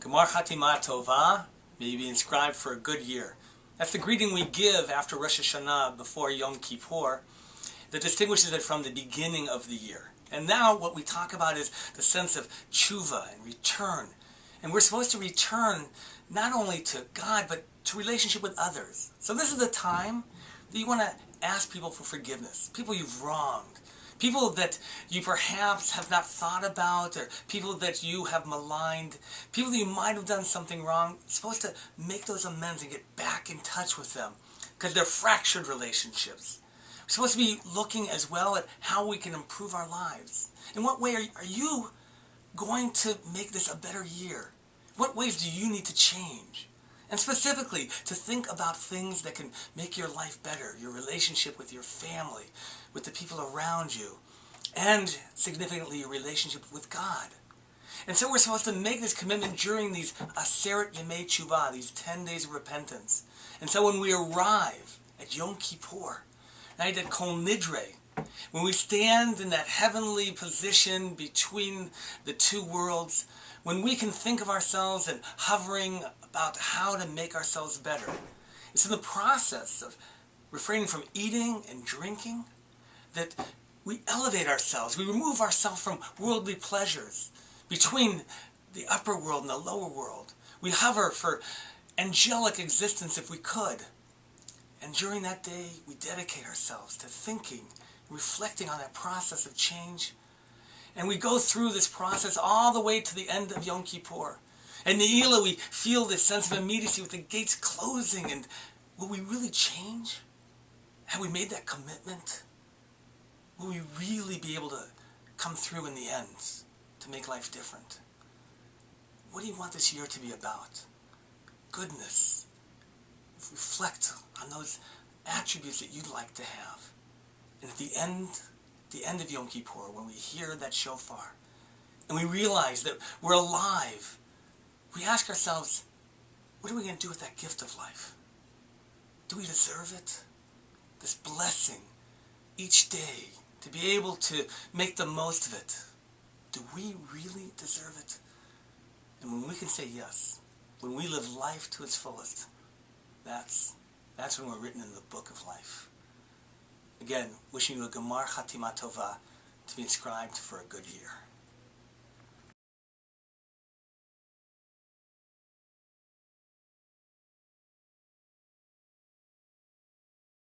Gemar Chatima Tova, may you be inscribed for a good year. That's the greeting we give after Rosh Hashanah before Yom Kippur that distinguishes it from the beginning of the year. And now what we talk about is the sense of tshuva and return. And we're supposed to return not only to God, but to relationship with others. So this is the time that you want to ask people for forgiveness. People you've wronged. People that you perhaps have not thought about, or people that you have maligned, people that you might have done something wrong. You're supposed to make those amends and get back in touch with them, because they're fractured relationships. We're supposed to be looking as well at how we can improve our lives. In what way are you going to make this a better year? What ways do you need to change? And specifically, to think about things that can make your life better, your relationship with your family, with the people around you, and significantly your relationship with God. And so we're supposed to make this commitment during these Aseret Yemei Tshuva, these 10 days of repentance. And so when we arrive at Yom Kippur, night at Kol Nidre, when we stand in that heavenly position between the two worlds, when we can think of ourselves and hovering about how to make ourselves better, it's in the process of refraining from eating and drinking that we elevate ourselves. We remove ourselves from worldly pleasures between the upper world and the lower world. We hover for angelic existence if we could. And during that day, we dedicate ourselves to thinking, reflecting on that process of change. And we go through this process all the way to the end of Yom Kippur. And Ne'ilah, we feel this sense of immediacy with the gates closing. And will we really change? Have we made that commitment? Will we really be able to come through in the end to make life different? What do you want this year to be about? Goodness. Reflect on those attributes that you'd like to have. And at the end of Yom Kippur, when we hear that shofar, and we realize that we're alive, we ask ourselves, what are we going to do with that gift of life? Do we deserve it? This blessing each day, to be able to make the most of it. Do we really deserve it? And when we can say yes, when we live life to its fullest, that's when we're written in the book of life. Again, wishing you a Gemar Chatima Tova, to be inscribed for a good year.